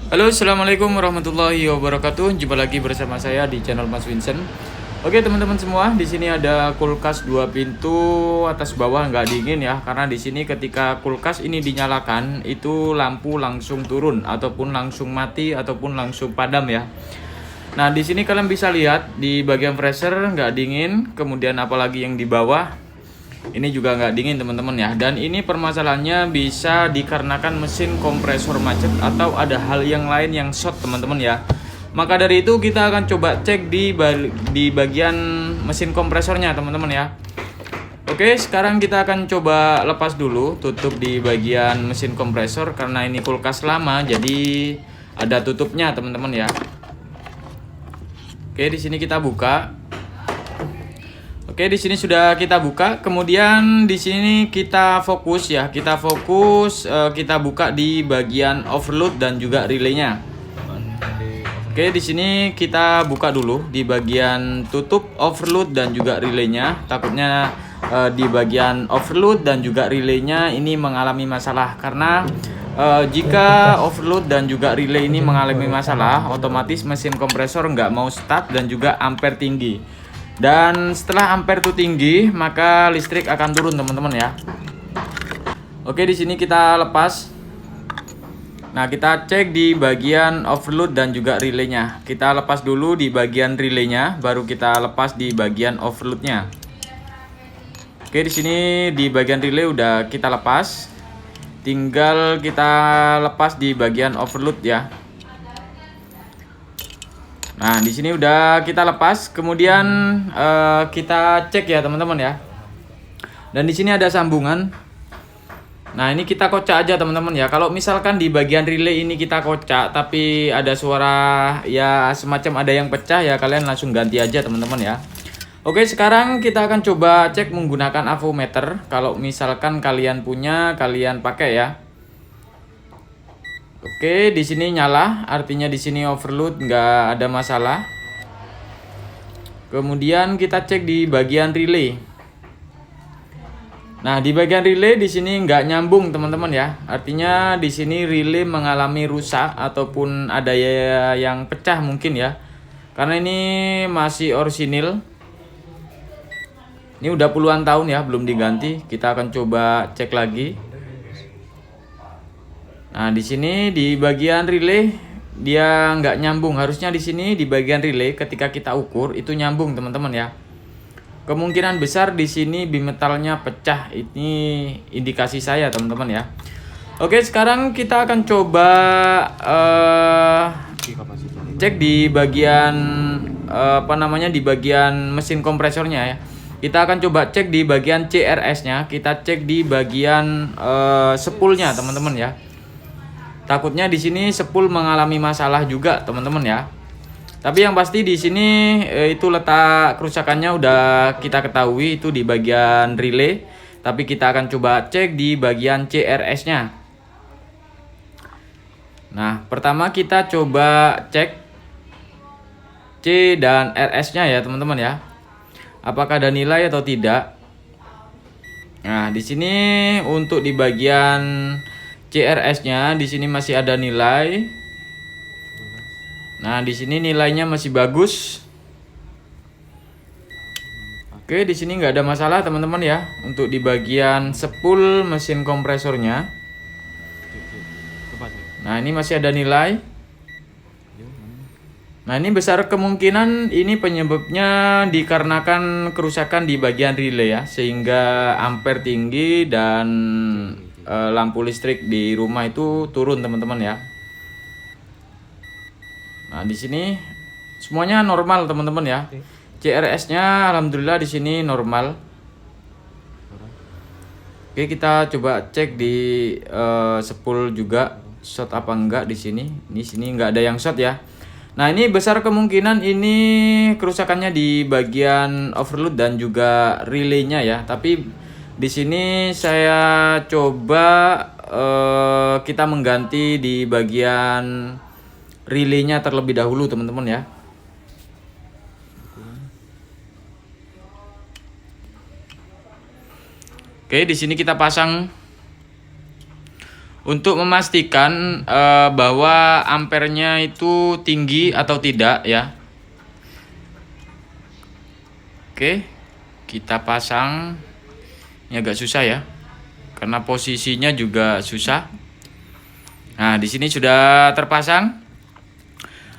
Halo, assalamualaikum warahmatullahi wabarakatuh. Jumpa lagi bersama saya di channel Mas Vincent. Oke teman-teman semua, di sini ada kulkas dua pintu atas bawah nggak dingin ya, karena di sini ketika kulkas ini dinyalakan itu lampu langsung turun ataupun langsung mati ataupun langsung padam ya. Nah di sini kalian bisa lihat di bagian freezer nggak dingin, kemudian apalagi yang di bawah ini juga nggak dingin teman-teman ya. Dan ini permasalahannya bisa dikarenakan mesin kompresor macet atau ada hal yang lain yang short teman-teman ya. Maka dari itu kita akan coba cek di bagian mesin kompresornya teman-teman ya. Oke, sekarang kita akan coba lepas dulu tutup di bagian mesin kompresor karena ini kulkas lama jadi ada tutupnya teman-teman ya. Oke, di sini kita buka. Oke, di sini sudah kita buka. Kemudian di sini kita fokus ya. Kita fokus, kita buka di bagian overload dan juga relaynya. Oke, di sini kita buka dulu di bagian tutup overload dan juga relaynya. Takutnya di bagian overload dan juga relaynya ini mengalami masalah karena jika overload dan juga relay ini mengalami masalah, otomatis mesin kompresor nggak mau start dan juga ampere tinggi. Dan setelah ampere itu tinggi, maka listrik akan turun teman-teman ya. Oke, di sini kita lepas. Nah, kita cek di bagian overload dan juga relaynya. Kita lepas dulu di bagian relaynya, baru kita lepas di bagian overloadnya. Oke, di sini di bagian relay udah kita lepas. Tinggal kita lepas di bagian overload ya. Nah, di sini udah kita lepas, kemudian kita cek ya teman-teman ya. Dan di sini ada sambungan. Nah, ini kita kocak aja teman-teman ya. Kalau misalkan di bagian relay ini kita kocak, tapi ada suara ya semacam ada yang pecah ya, kalian langsung ganti aja teman-teman ya. Oke, sekarang kita akan coba cek menggunakan avometer. Kalau misalkan kalian punya, kalian pakai ya. Oke, di sini nyala, artinya di sini overload nggak ada masalah. Kemudian kita cek di bagian relay. Nah, di bagian relay di sini nggak nyambung teman-teman ya. Artinya di sini relay mengalami rusak ataupun ada yang pecah mungkin ya. Karena ini masih orisinil. Ini udah puluhan tahun ya, belum diganti. Kita akan coba cek lagi. Nah, di sini di bagian relay dia nggak nyambung. Harusnya di sini di bagian relay ketika kita ukur itu nyambung teman-teman ya. Kemungkinan besar di sini bimetalnya pecah. Ini indikasi saya teman-teman ya. Oke, sekarang kita akan coba cek di bagian di bagian mesin kompresornya ya. Kita akan coba cek di bagian CRS-nya. Kita cek di bagian spoolnya teman-teman ya. Takutnya di sini spool mengalami masalah juga teman-teman ya. Tapi yang pasti di sini itu letak kerusakannya udah kita ketahui itu di bagian relay. Tapi kita akan coba cek di bagian CRS-nya. Nah, pertama kita coba cek C dan RS-nya ya teman-teman ya. Apakah ada nilai atau tidak? Nah, di sini untuk di bagian CRS-nya di sini masih ada nilai. Nah, di sini nilainya masih bagus. Oke, di sini nggak ada masalah teman-teman ya. Untuk di bagian spool mesin kompresornya. Nah, ini masih ada nilai. Nah, ini besar kemungkinan ini penyebabnya dikarenakan kerusakan di bagian relay ya, sehingga ampere tinggi dan lampu listrik di rumah itu turun teman-teman ya. Nah, di sini semuanya normal teman-teman ya. CRS-nya alhamdulillah di sini normal. Oke, kita coba cek di spool juga short apa enggak di sini. Di sini nggak ada yang short ya. Nah, ini besar kemungkinan ini kerusakannya di bagian overload dan juga relaynya ya. Tapi di sini saya coba kita mengganti di bagian relaynya terlebih dahulu teman-teman ya. Oke, di sini kita pasang untuk memastikan bahwa ampernya itu tinggi atau tidak ya. Oke, kita pasang. Ini agak susah ya, karena posisinya juga susah. Nah, di sini sudah terpasang.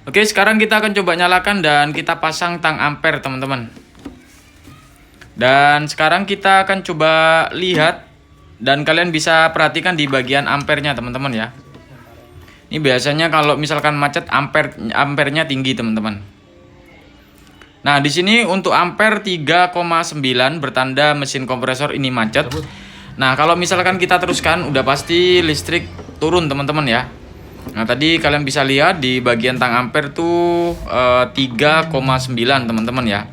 Oke, sekarang kita akan coba nyalakan dan kita pasang tang ampere, teman-teman. Dan sekarang kita akan coba lihat. Dan kalian bisa perhatikan di bagian ampernya, teman-teman ya. Ini biasanya kalau misalkan macet ampernya tinggi, teman-teman. Nah, di sini untuk ampere 3,9 bertanda mesin kompresor ini macet. Nah, kalau misalkan kita teruskan udah pasti listrik turun, teman-teman ya. Nah, tadi kalian bisa lihat di bagian tang ampere tuh 3,9, teman-teman ya.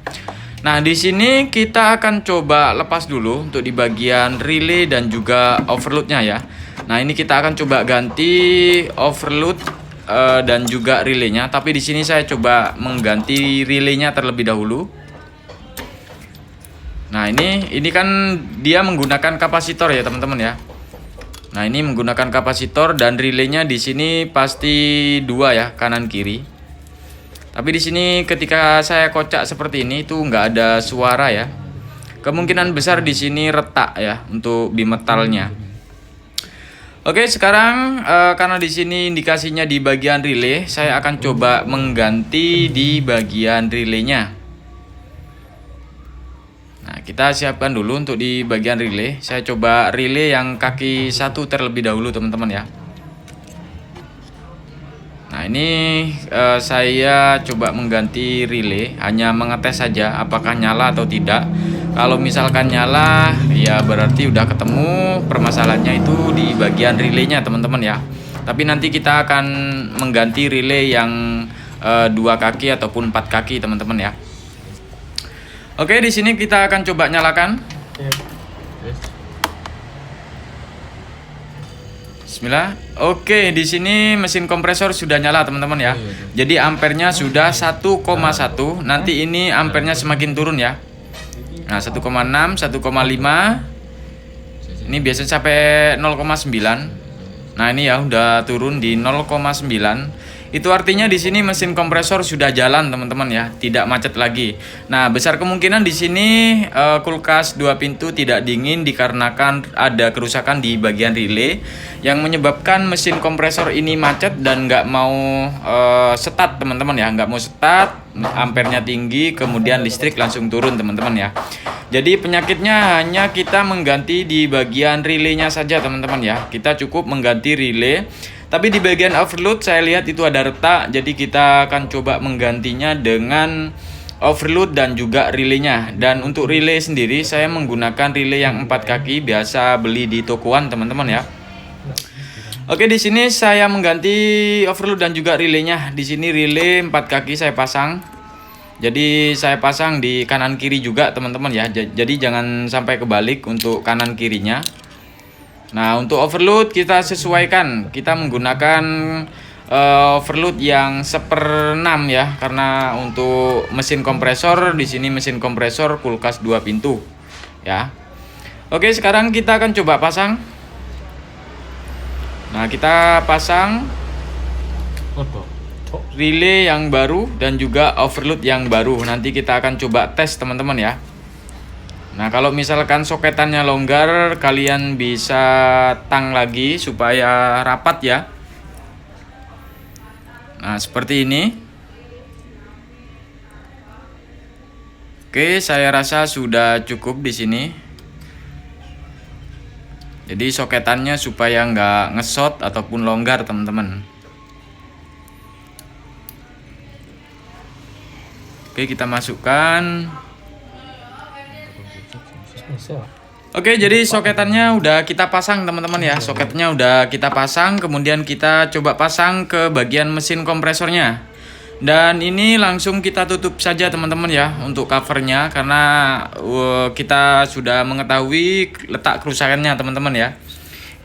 Nah, di sini kita akan coba lepas dulu untuk di bagian relay dan juga overloadnya ya. Nah, ini kita akan coba ganti overload dan juga relaynya. Tapi di sini saya coba mengganti relaynya terlebih dahulu. Nah, ini kan dia menggunakan kapasitor ya, teman-teman ya. Nah, ini menggunakan kapasitor dan relaynya di sini pasti 2 ya, kanan kiri. Tapi di sini ketika saya kocak seperti ini itu nggak ada suara ya. Kemungkinan besar di sini retak ya untuk bimetalnya. Oke, sekarang karena di sini indikasinya di bagian relay, saya akan coba mengganti di bagian relaynya. Nah, kita siapkan dulu untuk di bagian relay. Saya coba relay yang kaki 1 terlebih dahulu, teman-teman ya. Nah, ini saya coba mengganti relay, hanya mengetes saja apakah nyala atau tidak. Kalau misalkan nyala, ya berarti udah ketemu permasalahannya itu di bagian relaynya, teman-teman ya. Tapi nanti kita akan mengganti relay yang 2 kaki ataupun 4 kaki, teman-teman ya. Oke, di sini kita akan coba nyalakan. Bismillah. Oke, di sini mesin kompresor sudah nyala, teman-teman ya. Jadi ampernya sudah 1,1. Nanti ini ampernya semakin turun ya. Nah, 1,6, 1,5. Ini biasanya sampai 0,9. Nah, ini ya udah turun di 0,9. Itu artinya di sini mesin kompresor sudah jalan, teman-teman ya, tidak macet lagi. Nah, besar kemungkinan di sini kulkas 2 pintu tidak dingin dikarenakan ada kerusakan di bagian relay yang menyebabkan mesin kompresor ini macet dan nggak mau start, teman-teman ya, nggak mau start, ampernya tinggi, kemudian listrik langsung turun, teman-teman ya. Jadi penyakitnya hanya kita mengganti di bagian relaynya saja, teman-teman ya. Kita cukup mengganti relay. Tapi di bagian overload saya lihat itu ada retak, jadi kita akan coba menggantinya dengan overload dan juga relaynya. Dan untuk relay sendiri saya menggunakan relay yang 4 kaki, biasa beli di tokoan, teman-teman ya. Oke, di sini saya mengganti overload dan juga relaynya. Di sini relay 4 kaki saya pasang. Jadi saya pasang di kanan kiri juga, teman-teman ya. Jadi jangan sampai kebalik untuk kanan kirinya. Nah, untuk overload kita sesuaikan. Kita menggunakan overload yang 1/6 ya, karena untuk mesin kompresor di sini mesin kompresor kulkas 2 pintu ya. Oke, sekarang kita akan coba pasang. Nah, kita pasang relay yang baru dan juga overload yang baru. Nanti kita akan coba tes, teman-teman ya. Nah, kalau misalkan soketannya longgar, kalian bisa tang lagi supaya rapat ya. Nah, seperti ini. Oke, saya rasa sudah cukup di sini. Jadi soketannya supaya nggak ngesot ataupun longgar, teman-teman. Oke, kita masukkan. Oke, jadi soketannya udah kita pasang, teman-teman ya. Soketnya udah kita pasang, kemudian kita coba pasang ke bagian mesin kompresornya. Dan ini langsung kita tutup saja, teman-teman ya, untuk covernya, karena kita sudah mengetahui letak kerusakannya, teman-teman ya.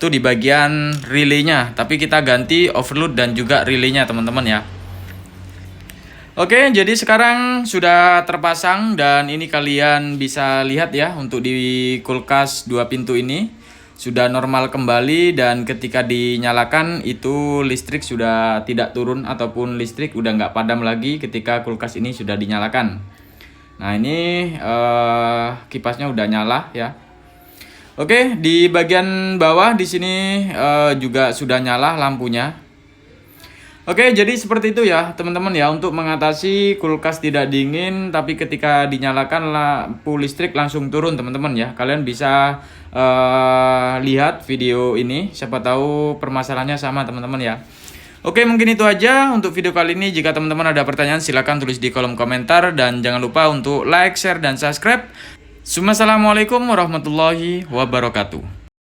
Itu di bagian relaynya, tapi kita ganti overload dan juga relaynya, teman-teman ya. Oke, jadi sekarang sudah terpasang dan ini kalian bisa lihat ya untuk di kulkas 2 pintu ini sudah normal kembali, dan ketika dinyalakan itu listrik sudah tidak turun ataupun listrik udah nggak padam lagi ketika kulkas ini sudah dinyalakan. Nah ini kipasnya udah nyala ya. Oke, di bagian bawah di sini juga sudah nyala lampunya. Oke, jadi seperti itu ya teman-teman ya, untuk mengatasi kulkas tidak dingin tapi ketika dinyalakan lampu listrik langsung turun teman-teman ya. Kalian bisa lihat video ini, siapa tahu permasalahannya sama teman-teman ya. Oke, mungkin itu aja untuk video kali ini. Jika teman-teman ada pertanyaan silahkan tulis di kolom komentar, dan jangan lupa untuk like, share, dan subscribe. Assalamualaikum warahmatullahi wabarakatuh.